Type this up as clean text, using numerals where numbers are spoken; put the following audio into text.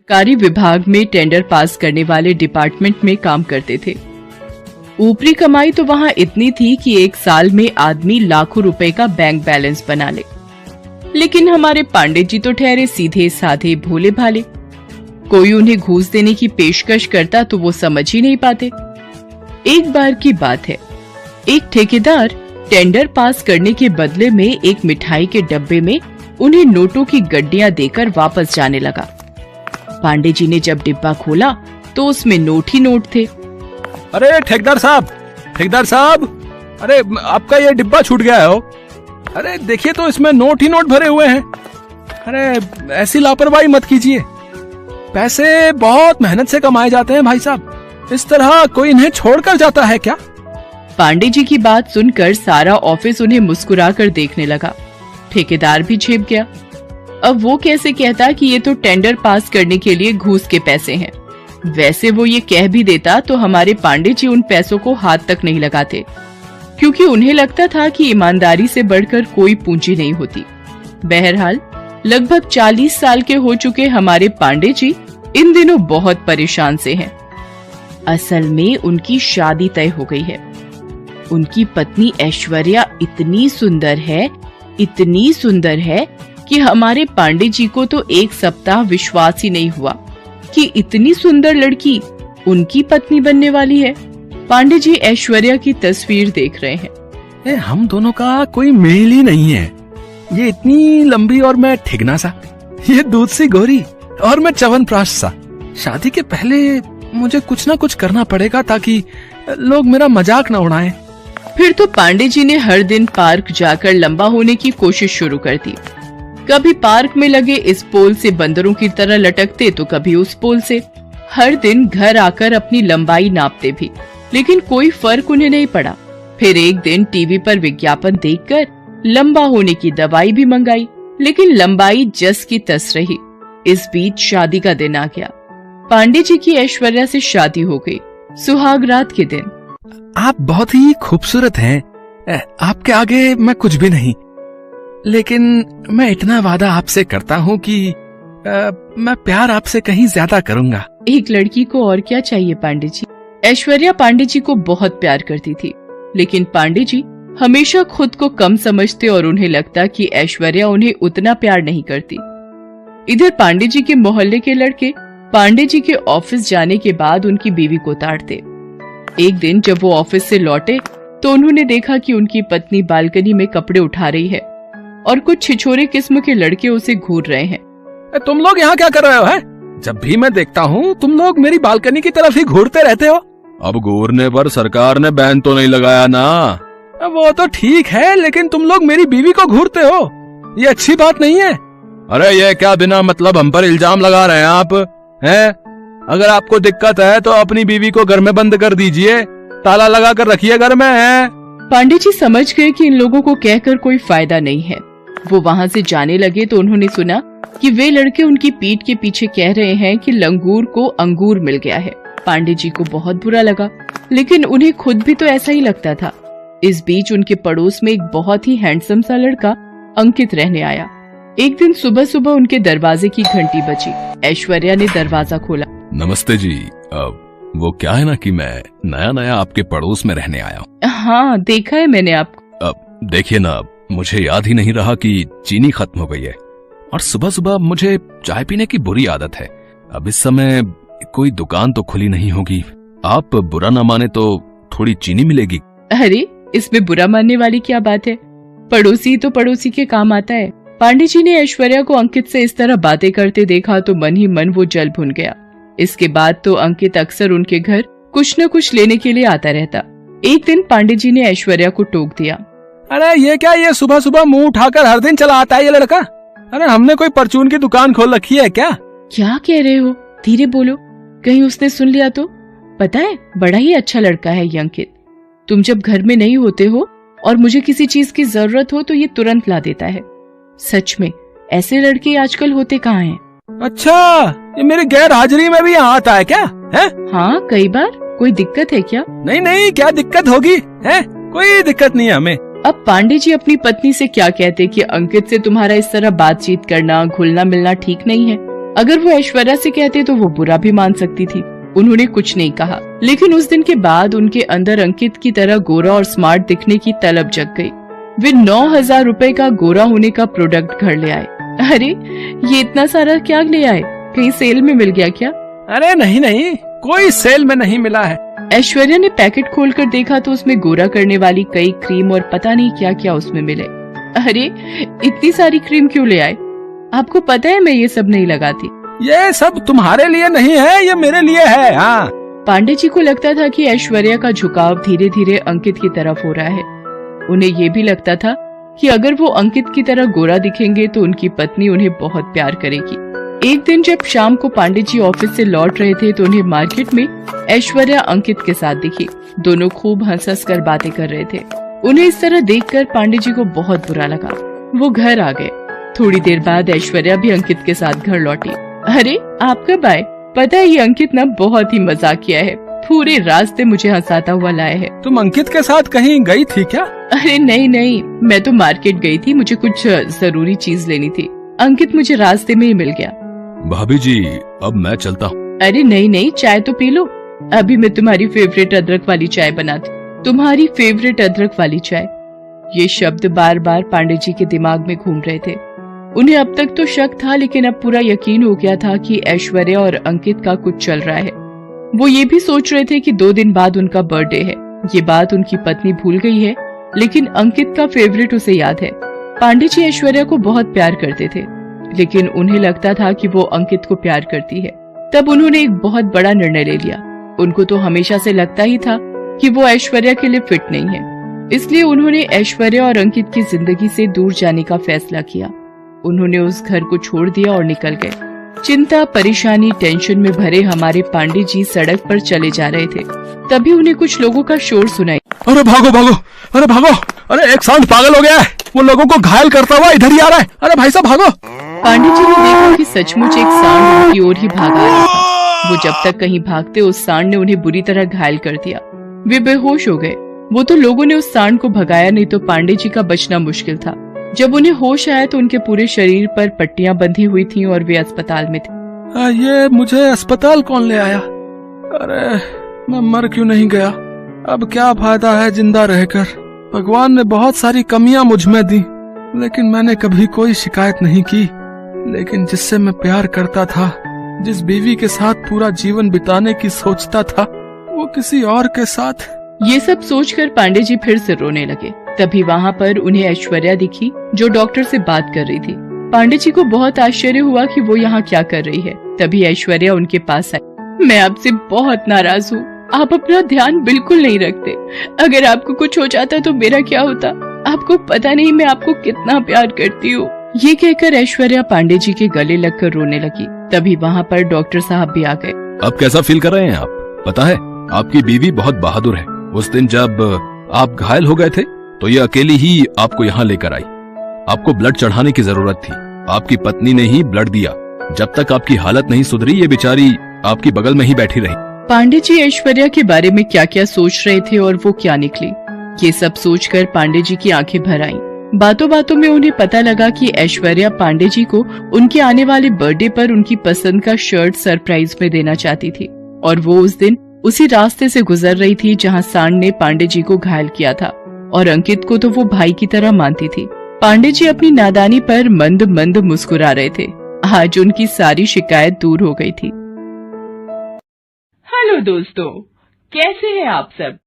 सरकारी विभाग में टेंडर पास करने वाले डिपार्टमेंट में काम करते थे। ऊपरी कमाई तो वहाँ इतनी थी कि एक साल में आदमी लाखों रुपए का बैंक बैलेंस बना ले। लेकिन हमारे पांडे जी तो ठहरे सीधे साधे भोले भाले। कोई उन्हें घूस देने की पेशकश करता तो वो समझ ही नहीं पाते। एक बार की बात है, एक ठेकेदार टेंडर पास करने के बदले में एक मिठाई के डब्बे में उन्हें नोटों की गड्डियां देकर वापस जाने लगा। पांडे जी ने जब डिब्बा खोला तो उसमें नोट ही नोट थे। अरे ठेकेदार साहब, अरे आपका ये डिब्बा छूट गया है। अरे देखिए तो इसमें नोट ही नोट भरे हुए हैं। अरे ऐसी लापरवाही मत कीजिए, पैसे बहुत मेहनत से कमाए जाते हैं भाई साहब, इस तरह कोई इन्हें छोड़कर जाता है क्या? पांडे जी की बात सुनकर सारा ऑफिस उन्हें मुस्कुराकर देखने लगा। ठेकेदार भी छिप गया। अब वो कैसे कहता कि ये तो टेंडर पास करने के लिए घूस के पैसे हैं। वैसे वो ये कह भी देता तो हमारे पांडे जी उन पैसों को हाथ तक नहीं लगाते, क्योंकि उन्हें लगता था कि ईमानदारी से बढ़कर कोई पूंजी नहीं होती। बहरहाल लगभग 40 साल के हो चुके हमारे पांडे जी इन दिनों बहुत परेशान से हैं। असल में उनकी शादी तय हो गई है। उनकी पत्नी ऐश्वर्या इतनी सुंदर है कि हमारे पांडे जी को तो एक सप्ताह विश्वास ही नहीं हुआ कि इतनी सुंदर लड़की उनकी पत्नी बनने वाली है। पांडे जी ऐश्वर्या की तस्वीर देख रहे हैं। हम दोनों का कोई मेल ही नहीं है। ये इतनी लंबी और मैं ठिगना सा, ये दूध सी गोरी और मैं च्यवनप्राश सा। शादी के पहले मुझे कुछ ना कुछ करना पड़ेगा ताकि लोग मेरा मजाक न उड़ाएं। फिर तो पांडे जी ने हर दिन पार्क जाकर लंबा होने की कोशिश शुरू कर दी। कभी पार्क में लगे इस पोल से बंदरों की तरह लटकते तो कभी उस पोल से। हर दिन घर आकर अपनी लंबाई नापते भी, लेकिन कोई फर्क उन्हें नहीं पड़ा। फिर एक दिन टीवी पर विज्ञापन देखकर लंबा होने की दवाई भी मंगाई, लेकिन लंबाई जस की तस रही। इस बीच शादी का दिन आ गया। पांडे जी की ऐश्वर्या से शादी हो गई, सुहाग रात के दिन। आप बहुत ही खूबसूरत हैं, आपके आगे मैं कुछ भी नहीं, लेकिन मैं इतना वादा आपसे करता हूँ कि मैं प्यार आपसे कहीं ज्यादा करूँगा। एक लड़की को और क्या चाहिए पांडे जी। ऐश्वर्या पांडे जी को बहुत प्यार करती थी, लेकिन पांडे जी हमेशा खुद को कम समझते और उन्हें लगता कि ऐश्वर्या उन्हें उतना प्यार नहीं करती। इधर पांडे जी के मोहल्ले के लड़के पांडे जी के ऑफिस जाने के बाद उनकी बीवी को ताड़ते। एक दिन जब वो ऑफिस से लौटे तो उन्होंने देखा कि उनकी पत्नी बालकनी में कपड़े उठा रही है और कुछ छिछोरे किस्म के लड़के उसे घूर रहे हैं। तुम लोग यहाँ क्या कर रहे हो? है जब भी मैं देखता हूँ तुम लोग मेरी बालकनी की तरफ ही घूरते रहते हो। अब घूरने पर सरकार ने बैन तो नहीं लगाया ना? वो तो ठीक है, लेकिन तुम लोग मेरी बीवी को घूरते हो, ये अच्छी बात नहीं है। अरे ये क्या बिना मतलब हम पर इल्जाम लगा रहे हैं आप? हैं? अगर आपको दिक्कत है तो अपनी बीवी को घर में बंद कर दीजिए, ताला लगा कर रखिए घर में। है पांडे जी समझ गए कि इन लोगों को कहकर कोई फायदा नहीं है। वो वहाँ से जाने लगे तो उन्होंने सुना कि वे लड़के उनकी पीठ के पीछे कह रहे हैं कि लंगूर को अंगूर मिल गया है। पांडे जी को बहुत बुरा लगा, लेकिन उन्हें खुद भी तो ऐसा ही लगता था। इस बीच उनके पड़ोस में एक बहुत ही हैंडसम सा लड़का अंकित रहने आया। एक दिन सुबह सुबह उनके दरवाजे की घंटी बजी। ऐश्वर्या ने दरवाजा खोला। नमस्ते जी, वो क्या है ना कि मैं नया नया आपके पड़ोस में रहने आया हूँ। हाँ देखा है मैंने आपको। देखिए ना, मुझे याद ही नहीं रहा कि चीनी खत्म हो गई है और सुबह सुबह मुझे चाय पीने की बुरी आदत है। अब इस समय कोई दुकान तो खुली नहीं होगी, आप बुरा ना माने तो थोड़ी चीनी मिलेगी। अरे इसमें बुरा मानने वाली क्या बात है, पड़ोसी तो पड़ोसी के काम आता है। पांडे जी ने ऐश्वर्या को अंकित से इस तरह बातें करते देखा तो मन ही मन वो जल भुन गया। इसके बाद तो अंकित अक्सर उनके घर कुछ न कुछ लेने के लिए आता रहता। एक दिन पांडे जी ने ऐश्वर्या को टोक दिया। अरे ये क्या, ये सुबह सुबह मुंह उठाकर हर दिन चला आता है ये लड़का? अरे हमने कोई परचून की दुकान खोल रखी है क्या? क्या कह रहे हो, धीरे बोलो, कहीं उसने सुन लिया तो। पता है बड़ा ही अच्छा लड़का है ये अंकित। तुम जब घर में नहीं होते हो और मुझे किसी चीज की जरूरत हो तो ये तुरंत ला देता है। सच में ऐसे लड़के आजकल होते कहाँ हैं? अच्छा, ये मेरी गैर हाजिरी में भी यहाँ आता है क्या? है? हाँ कई बार। कोई दिक्कत है क्या? नहीं नहीं, क्या दिक्कत होगी? है? कोई दिक्कत नहीं है हमें। अब पांडे जी अपनी पत्नी से क्या कहते कि अंकित से तुम्हारा इस तरह बातचीत करना, घुलना मिलना ठीक नहीं है। अगर वो ऐश्वर्या से कहते तो वो बुरा भी मान सकती थी। उन्होंने कुछ नहीं कहा, लेकिन उस दिन के बाद उनके अंदर अंकित की तरह गोरा और स्मार्ट दिखने की तलब जग गई। वे 9,000 रुपए का गोरा होने का प्रोडक्ट घर ले आए। अरे ये इतना सारा क्या ले आए, कहीं सेल में मिल गया क्या? अरे नहीं नहीं, कोई सेल में नहीं मिला है। ऐश्वर्या ने पैकेट खोलकर देखा तो उसमें गोरा करने वाली कई क्रीम और पता नहीं क्या क्या उसमें मिले। अरे इतनी सारी क्रीम क्यों ले आए? आपको पता है मैं ये सब नहीं लगाती। ये सब तुम्हारे लिए नहीं है, ये मेरे लिए है। हाँ। पांडे जी को लगता था कि ऐश्वर्या का झुकाव धीरे धीरे अंकित की तरफ हो रहा है। उन्हें ये भी लगता था कि अगर वो अंकित की तरह गोरा दिखेंगे तो उनकी पत्नी उन्हें बहुत प्यार करेगी। एक दिन जब शाम को पांडे जी ऑफिस से लौट रहे थे तो उन्हें मार्केट में ऐश्वर्या अंकित के साथ दिखी। दोनों खूब हंस कर बातें कर रहे थे। उन्हें इस तरह देखकर पांडे जी को बहुत बुरा लगा। वो घर आ गए। थोड़ी देर बाद ऐश्वर्या भी अंकित के साथ घर लौटी। अरे आप कब आए? पता है ये अंकित ना बहुत ही मजाक किया है, पूरे रास्ते मुझे हंसाता हुआ लाया है। तुम अंकित के साथ कहीं गई थी क्या? अरे नहीं, मैं तो मार्केट गई थी, मुझे कुछ जरूरी चीज लेनी थी। अंकित मुझे रास्ते में ही मिल गया। भाभी जी अब मैं चलता हूँ। अरे नहीं, चाय तो पी लो। अभी मैं तुम्हारी फेवरेट अदरक वाली चाय बनाती। तुम्हारी फेवरेट अदरक वाली चाय, ये शब्द बार बार पांडे जी के दिमाग में घूम रहे थे। उन्हें अब तक तो शक था, लेकिन अब पूरा यकीन हो गया था कि ऐश्वर्या और अंकित का कुछ चल रहा है। वो ये भी सोच रहे थे कि 2 दिन बाद उनका बर्थडे है। ये बात उनकी पत्नी भूल गई है, लेकिन अंकित का फेवरेट उसे याद है। पांडे जी ऐश्वर्या को बहुत प्यार करते थे, लेकिन उन्हें लगता था कि वो अंकित को प्यार करती है। तब उन्होंने एक बहुत बड़ा निर्णय ले लिया। उनको तो हमेशा से लगता ही था कि वो ऐश्वर्या के लिए फिट नहीं है, इसलिए उन्होंने ऐश्वर्या और अंकित की जिंदगी से दूर जाने का फैसला किया। उन्होंने उस घर को छोड़ दिया और निकल गए। चिंता, परेशानी, टेंशन में भरे हमारे पांडे जी सड़क पर चले जा रहे थे। तभी उन्हें कुछ लोगों का शोर सुनाई। अरे भागो भागो, अरे भागो, अरे एक सांड पागल हो गया है, वो लोगों को घायल करता हुआ इधर ही आ रहा है। अरे भाई साहब भागो। पांडे जी ने देखा कि सचमुच एक सांड उनकी ओर ही भाग आ रहा था। वो जब तक कहीं भागते उस सांड ने उन्हें बुरी तरह घायल कर दिया। वे बेहोश हो गए। वो तो लोगों ने उस सांड को भगाया, नहीं तो पांडे जी का बचना मुश्किल था। जब उन्हें होश आया तो उनके पूरे शरीर पर पट्टियां बंधी हुई थीं और वे अस्पताल में थे। ये मुझे अस्पताल कौन ले आया? अरे मैं मर क्यों नहीं गया? अब क्या फायदा है जिंदा रहकर? भगवान ने बहुत सारी कमियां मुझ में दी, लेकिन मैंने कभी कोई शिकायत नहीं की। लेकिन जिससे मैं प्यार करता था, जिस बीवी के साथ पूरा जीवन बिताने की सोचता था, वो किसी और के साथ। ये सब सोचकर पांडे जी फिर से रोने लगे। तभी वहाँ पर उन्हें ऐश्वर्या दिखी, जो डॉक्टर से बात कर रही थी। पांडे जी को बहुत आश्चर्य हुआ कि वो यहाँ क्या कर रही है। तभी ऐश्वर्या उनके पास आई। मैं आपसे बहुत नाराज हूँ, आप अपना ध्यान बिल्कुल नहीं रखते। अगर आपको कुछ हो जाता तो मेरा क्या होता? आपको पता नहीं मैं आपको कितना प्यार करती हूँ। ये कहकर ऐश्वर्या पांडे जी के गले लगकर रोने लगी। तभी वहाँ पर डॉक्टर साहब भी आ गए। अब कैसा फील कर रहे हैं आप? पता है आपकी बीवी बहुत बहादुर है। उस दिन जब आप घायल हो गए थे तो ये अकेली ही आपको यहाँ लेकर आई। आपको ब्लड चढ़ाने की जरूरत थी, आपकी पत्नी ने ही ब्लड दिया। जब तक आपकी हालत नहीं सुधरी, ये बेचारी आपकी बगल में ही बैठी रही। पांडे जी ऐश्वर्या के बारे में क्या क्या सोच रहे थे और वो क्या निकली, ये सब सोचकर पांडे जी की आंखें भर आईं। बातों बातों में उन्हें पता लगा कि ऐश्वर्या पांडे जी को उनके आने वाले बर्थडे पर उनकी पसंद का शर्ट सरप्राइज में देना चाहती थी, और वो उस दिन उसी रास्ते से गुजर रही थी जहाँ सांड ने पांडे जी को घायल किया था, और अंकित को तो वो भाई की तरह मानती थी। पांडे जी अपनी नादानी पर मंद मंद मुस्कुरा रहे थे। आज उनकी सारी शिकायत दूर हो गई थी। हेलो दोस्तों, कैसे हैं आप सब?